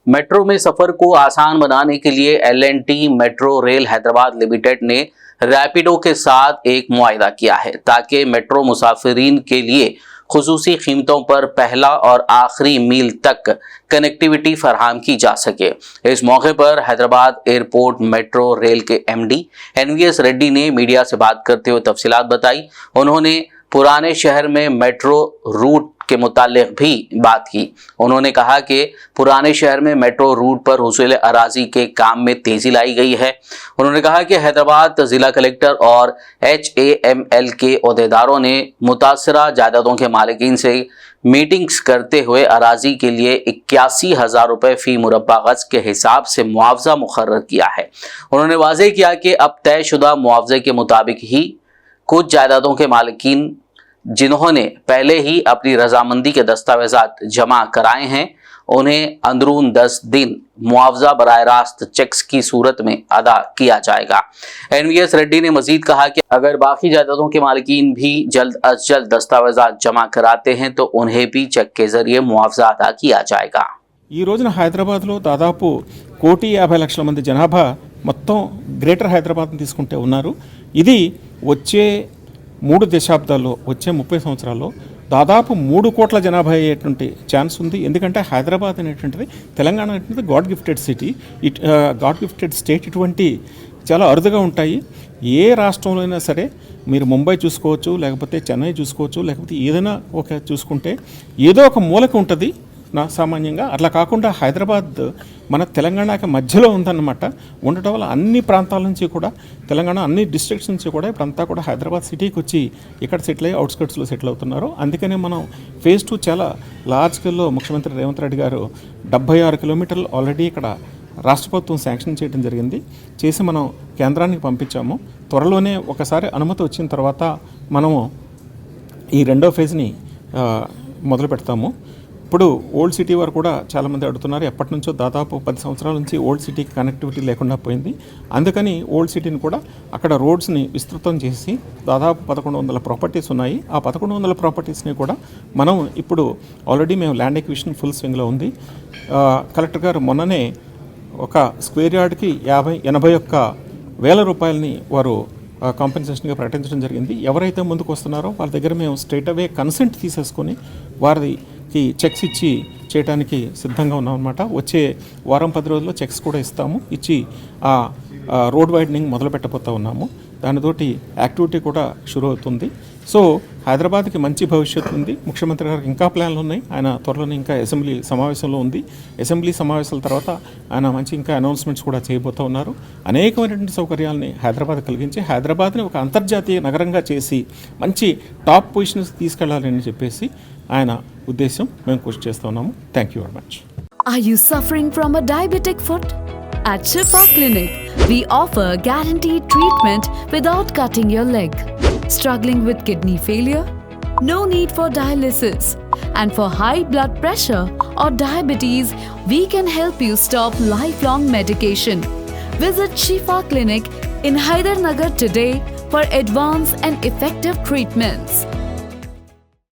Metro में सफर को आसान बनाने के लिए L&T metro rail Hyderabad limited ने रैपिडो के साथ एक मुआहिदा किया है ताकि मेट्रो मुसाफिरीन के लिए खुसूसी कीमतों पर पहला और आखिरी मील तक कनेक्टिविटी फराहम की जा सके। इस मौके पर हैदराबाद एयरपोर्ट मेट्रो रेल के MD NVS रेड्डी ने मीडिया से बात करते हुए तफसीलात बताई। उन्होंने पुराने शहर में मेट्रो रूट के मुतालिक भी बात की। उन्होंने कहा कि पुराने शहर में मेट्रो रूट पर हुसूल अराजी के काम में तेजी लाई गई है। उन्होंने कहा कि हैदराबाद जिला कलेक्टर और HAML के ओहदेदारों ने मुतासरा जायदादों के मालिकीन से मीटिंग्स करते हुए अराजी के लिए 81,000 रुपये फी मुरब्बा गज के हिसाब से मुआवजा मुकर्रर किया है। उन्होंने वाज़ेह किया कि अब तयशुदा मुआवजे के मुताबिक ही कुछ जायदादों के मालिकीन जिन्होंने पहले ही अपनी रजामंदी के दस्तावेजात जमा कराए हैं उन्हें अंदरून 10 दिन मुआवजा बराह रास्त चेक्स की सूरत में अदा किया जाएगा। NVS रेड्डी ने मजीद कहा कि अगर बाकी जायदादों के मालिकीन भी जल्द अज जल्द दस्तावेजात जमा कराते हैं तो उन्हें भी चेक के जरिए मुआवजा अदा किया जाएगा। ఈ రోజున హైదరాబాద్లో దాదాపు 1,50,00,000 మంది జనాభా మొత్తం గ్రేటర్ హైదరాబాద్ని తీసుకుంటే ఉన్నారు. ఇది వచ్చే 3 దశాబ్దాల్లో వచ్చే 30 సంవత్సరాల్లో దాదాపు 3 కోట్ల జనాభా అయ్యేటువంటి ఛాన్స్ ఉంది. ఎందుకంటే హైదరాబాద్ అనేటువంటిది తెలంగాణ అనేటువంటిది God gifted city, God gifted state. ఇటువంటి చాలా అరుదుగా ఉంటాయి. ఏ రాష్ట్రంలో అయినా సరే మీరు ముంబై చూసుకోవచ్చు, లేకపోతే చెన్నై చూసుకోవచ్చు, లేకపోతే ఏదైనా ఒక చూసుకుంటే ఏదో ఒక మూలక ఉంటుంది నా సామాన్యంగా. అట్లా కాకుండా హైదరాబాద్ మన తెలంగాణకి మధ్యలో ఉందన్నమాట. ఉండటం వల్ల అన్ని ప్రాంతాల నుంచి కూడా తెలంగాణ అన్ని డిస్ట్రిక్ట్స్ నుంచి కూడా ఇప్పుడంతా కూడా హైదరాబాద్ సిటీకి వచ్చి ఇక్కడ సెటిల్ అయ్యి అవుట్స్కర్ట్స్లో సెటిల్ అవుతున్నారు. అందుకనే మనం ఫేజ్ 2 చాలా లార్జ్ స్కేల్లో ముఖ్యమంత్రి రేవంత్ రెడ్డి గారు 76 కిలోమీటర్లు ఆల్రెడీ ఇక్కడ రాష్ట్ర ప్రభుత్వం శాంక్షన్ చేయడం జరిగింది. చేసి మనం కేంద్రానికి పంపించాము. త్వరలోనే ఒకసారి అనుమతి వచ్చిన తర్వాత మనము ఈ రెండో ఫేజ్ని మొదలు పెడతాము. ఇప్పుడు ఓల్డ్ సిటీ వారు కూడా చాలామంది అడుగుతున్నారు. ఎప్పటి నుంచో దాదాపు 10 సంవత్సరాల నుంచి ఓల్డ్ సిటీకి కనెక్టివిటీ లేకుండా పోయింది. అందుకని ఓల్డ్ సిటీని కూడా అక్కడ రోడ్స్ని విస్తృతం చేసి దాదాపు 1,100 ప్రాపర్టీస్ ఉన్నాయి. ఆ 1,100 ప్రాపర్టీస్ని కూడా మనం ఇప్పుడు ఆల్రెడీ మేము ల్యాండ్ ఎక్విజిషన్ ఫుల్ స్వింగ్లో ఉంది. కలెక్టర్ గారు మొన్ననే ఒక స్క్వేర్ యార్డ్కి 81,000 రూపాయలని వారు కాంపెన్సేషన్గా ప్రకటించడం జరిగింది. ఎవరైతే ముందుకు వస్తున్నారో వాళ్ళ దగ్గర మేము స్ట్రైట్ అవే కన్సెంట్ తీసేసుకొని వారికి చెక్స్ ఇచ్చి చేయడానికి సిద్ధంగా ఉన్నాం అన్నమాట. వచ్చే వారం 10 రోజుల్లో చెక్స్ కూడా ఇస్తాము. ఇచ్చి ఆ రోడ్ వైడనింగ్ మొదలు పెట్టబోతూ ఉన్నాము. దానితోటి యాక్టివిటీ కూడా షురూ అవుతుంది. సో హైదరాబాద్కి మంచి భవిష్యత్తు ఉంది. ముఖ్యమంత్రి గారికి ఇంకా ప్లాన్లు ఉన్నాయి. ఆయన త్వరలోనే ఇంకా అసెంబ్లీ సమావేశంలో ఉంది. అసెంబ్లీ సమావేశాల తర్వాత ఆయన మంచి ఇంకా అనౌన్స్మెంట్స్ కూడా చేయబోతూ ఉన్నారు. అనేకమైనటువంటి సౌకర్యాలని హైదరాబాద్ కలిగించి హైదరాబాద్ని ఒక అంతర్జాతీయ నగరంగా చేసి మంచి టాప్ పొజిషన్స్ తీసుకెళ్లాలని చెప్పేసి ఆయన ఉద్దేశం. మేము కృషి చేస్తూ ఉన్నాము. Thank you very much. Are you suffering from a diabetic foot? At Shifa Clinic, we offer guaranteed treatment without cutting your leg. Struggling with kidney failure? No need for dialysis. And for high blood pressure or diabetes, we can help you stop lifelong medication. Visit Shifa Clinic in Hydernagar today for advanced and effective treatments.